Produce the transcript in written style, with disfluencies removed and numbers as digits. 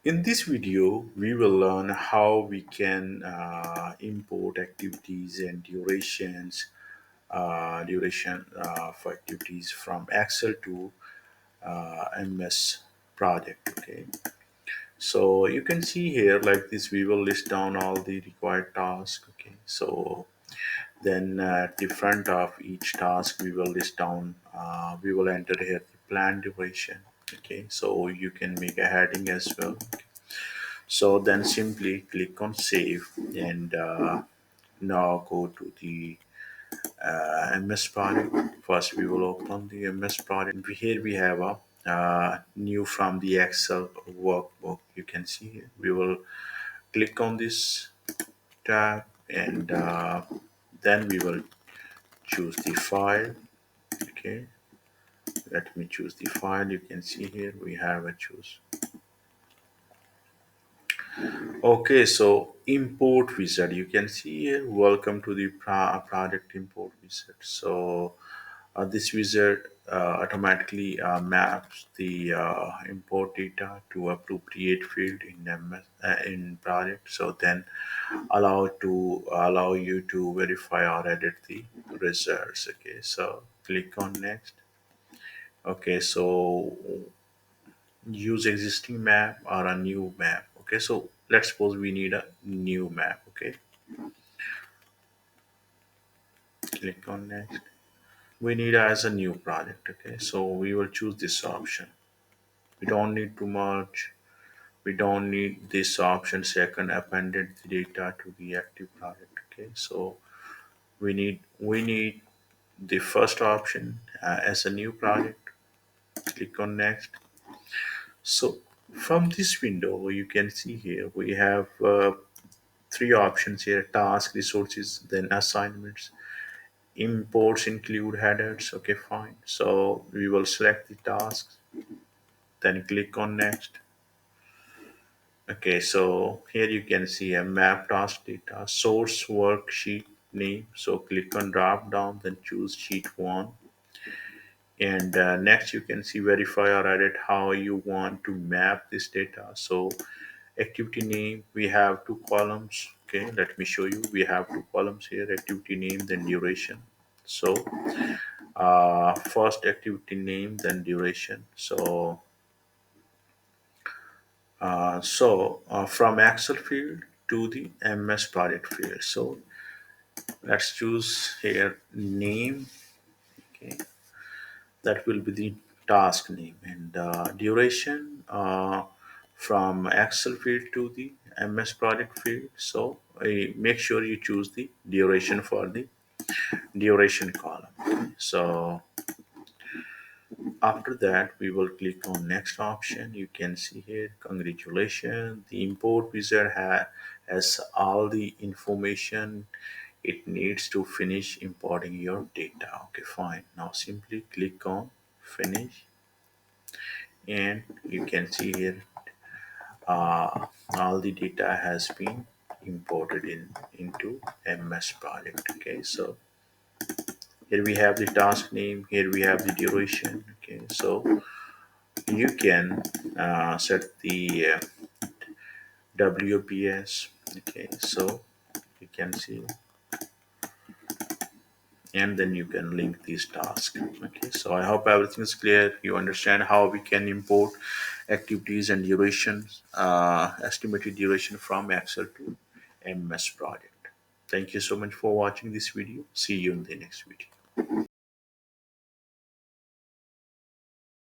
In this video, we will learn how we can import activities and duration for activities from Excel to MS project. Okay, so you can see here like this. We will list down all the required tasks. Okay, so then at the front of each task, we will list down. We will enter here the plan duration. Okay, so you can make a heading as well. So then simply click on save and now go to the MS project. First we will open the MS project. Here we have a new from the Excel workbook. You can see here. We will click on this tab and then we will choose the file. Okay, let me choose the file. You can see here we have a choose. Okay, so import wizard. You can see here. Welcome to the project import wizard. So this wizard automatically maps the import data to appropriate field in in project. So then allow you to verify or edit the results. Okay, so click on next. Okay, so use existing map or a new map. Okay, so let's suppose we need a new map. Okay, click on next. We need as a new project. Okay, so we will choose this option. We don't need to merge. We don't need this option second appended the data to the active project. Okay, so we need the first option as a new project. Click on next. So from this window you can see here we have three options here: task, resources, then assignments. Imports include headers. Okay, fine. So we will select the tasks, then click on next. Okay, so here you can see a map task data, source worksheet name. So click on drop down, then choose sheet one. And next you can see verify or edit how you want to map this data. So activity name, we have two columns. Okay, let me show you. We have two columns here: activity name, then duration. So first activity name, then duration. From Excel field to the MS project field. So let's choose here name. Okay, that will be the task name and duration from Excel field to the MS project field. So make sure you choose the duration for the duration column. Okay. So after that we will click on next option. You can see here, congratulations, the import wizard has all the information it needs to finish importing your data. Okay, fine. Now simply click on finish and you can see here all the data has been imported into MS project. Okay, so here we have the task name, here we have the duration. Okay, so you can set the WPS. Okay, so you can see, and then you can link these tasks. Okay, so I hope everything is clear. You understand how we can import activities and durations, estimated duration from Excel to MS project. Thank you so much for watching this video. See you in the next video.